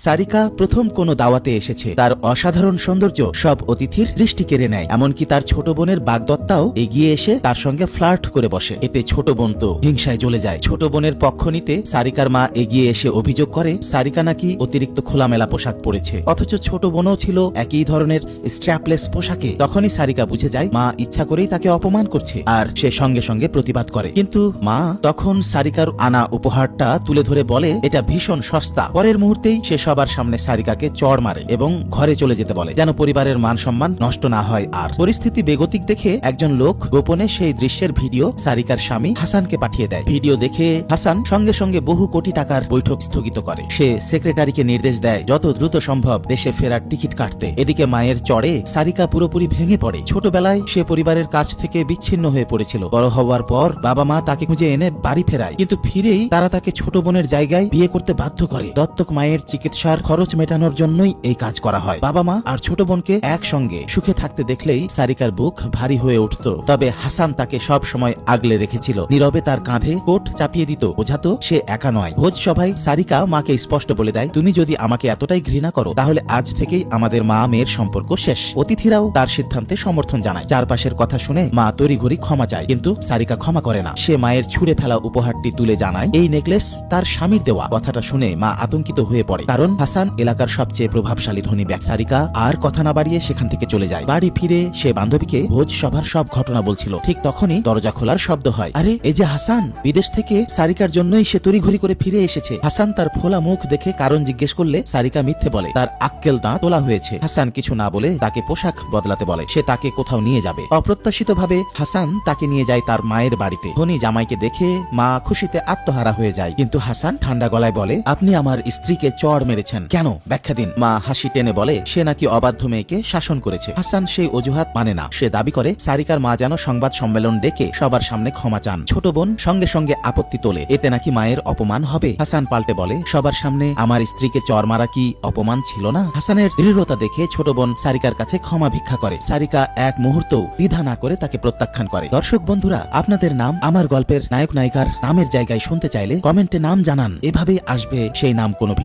সারিকা প্রথম কোনো দাওয়াতে এসেছে। তার অসাধারণ সৌন্দর্য সব অতিথির দৃষ্টি কেড়ে নেয়। এমনকি তার ছোট বোনের বাগদত্তাও এগিয়ে এসে তার সঙ্গে ফ্লার্ট করে বসে। এতে ছোট বোন তো হিংসায় জ্বলে যায়। ছোট বোনের পক্ষ নিতে সারিকার মা এগিয়ে এসে অভিযোগ করে সারিকা নাকি অতিরিক্ত খোলামেলা পোশাক পরেছে, অথচ ছোট বোনও ছিল একই ধরনের স্ট্র্যাপলেস পোশাকে। তখনই সারিকা বুঝে যায় মা ইচ্ছা করেই তাকে অপমান করছে, আর সে সঙ্গে সঙ্গে প্রতিবাদ করে। কিন্তু মা তখন সারিকার আনা উপহারটা তুলে ধরে বলে এটা ভীষণ সস্তা। পরের মুহূর্তেই সে সবার সামনে সারিকাকে চড় মারে এবং ঘরে চলে যেতে বলে, যেন পরিবারের মান সম্মান নষ্ট না হয়। আর পরিস্থিতি বেগতিক দেখে একজন লোক গোপনে সেই দৃশ্যের ভিডিও সারিকার স্বামী হাসানকে পাঠিয়ে দেয়। ভিডিও দেখে হাসান সঙ্গে সঙ্গে বহু কোটি টাকার বৈঠক স্থগিত করে। সে সেক্রেটারিকে নির্দেশ দেয় যত দ্রুত সম্ভব দেশে ফেরার টিকিট কাটতে। এদিকে মায়ের চড়ে সারিকা পুরোপুরি ভেঙে পড়ে। ছোটবেলায় সে পরিবারের কাছ থেকে বিচ্ছিন্ন হয়ে পড়েছিল। বড় হওয়ার পর বাবা মা তাকে খুঁজে এনে বাড়ি ফেরায়, কিন্তু ফিরেই তারা তাকে ছোট বোনের জায়গায় বিয়ে করতে বাধ্য করে। দত্তক মায়ের চিকিৎসার খরচ মেটানোর জন্যই এই কাজ করা হয়। বাবা মা আর ছোট বোনকে একসঙ্গে সুখে থাকতে দেখলেই সারিকার বুক ভারী হয়ে উঠত। তবে হাসান তাকে সব সময় আগলে রেখেছিল, নীরবে তার কাঁধে কোট চাপিয়ে দিত, বোঝাতো সে একা নয়। ভোজ সভায় সারিকা মাকে স্পষ্ট বলে দেয়, তুমি যদি আমাকে এতটাই ঘৃণা করো তাহলে আজ থেকেই আমাদের মা মেয়ের সম্পর্ক শেষ। অতিথিরাও তার সিদ্ধান্তে সমর্থন জানায়। চারপাশের কথা শুনে মা তড়িঘড়ি ক্ষমা চায়, কিন্তু সারিকা ক্ষমা করে না। সে মায়ের ছুঁড়ে ফেলা উপহারটি তুলে জানায় এই নেকলেস তার স্বামীর দেওয়া। কথাটা শুনে মা আতঙ্কিত হয়ে পড়ে, কারণ হাসান এলাকার সবচেয়ে প্রভাবশালী ধনী ব্যক্তি। সারিকা আর কথা না বাড়িয়ে সেখান থেকে চলে যায়। বাড়ি ফিরে সে বান্ধবীকে ভোজ সভার সব ঘটনা বলছিল। ঠিক তখনই দরজা খোলার শব্দ হয়। আরে এই যে হাসান, বিদেশ থেকে সারিকার জন্যই সে তড়িঘড়ি করে ফিরে এসেছে। হাসান তার ফোলা মুখ দেখে কারণ জিজ্ঞেস করলে সারিকা মিথ্যে বলে তার আক্কেল দাঁত তোলা হয়েছে। হাসান কিছু না বলে তাকে পোশাক বদলাতে বলে, সে তাকে কোথাও নিয়ে যাবে। অপ্রত্যাশিতভাবে হাসান তাকে নিয়ে যায় তার মায়ের বাড়িতে। ধনী জামাইকে দেখে মা খুশিতে আত্মহারা হয়ে যায়, কিন্তু হাসান ঠান্ডা গলায় বলে আপনি আমার স্ত্রীকে চড় মেরেছেন কেন, ব্যাখ্যা দিন। মা হাসি টেনে বলে সে নাকি অবাধ্য মেয়েকে শাসন করেছে। হাসান সেই অজুহাত মানে না। সে দাবি করে সারিকার মা যেন সংবাদ সম্মেলন ডেকে সবার সামনে ক্ষমা চান। ছোট বোন সঙ্গে সঙ্গে আপত্তি তোলে, এতে নাকি মায়ের অপমান হবে। হাসান পাল্টে বলে সবার সামনে আমার স্ত্রীকে চড় মারা কি অপমান ছিল না? হাসানের দৃঢ়তা দেখে ছোট বোন সারিকার কাছে ক্ষমা ভিক্ষা করে। সারিকা এক মুহূর্ত দ্বিধা না করে তাকে প্রত্যাখ্যান করে। দর্শক বন্ধুরা, আপনাদের নাম আমার গল্পের নায়ক নায়িকার নামের জায়গায় শুনতে চাইলে কমেন্টে নাম জানান। এভাবেই আসবে সেই নাম কোনো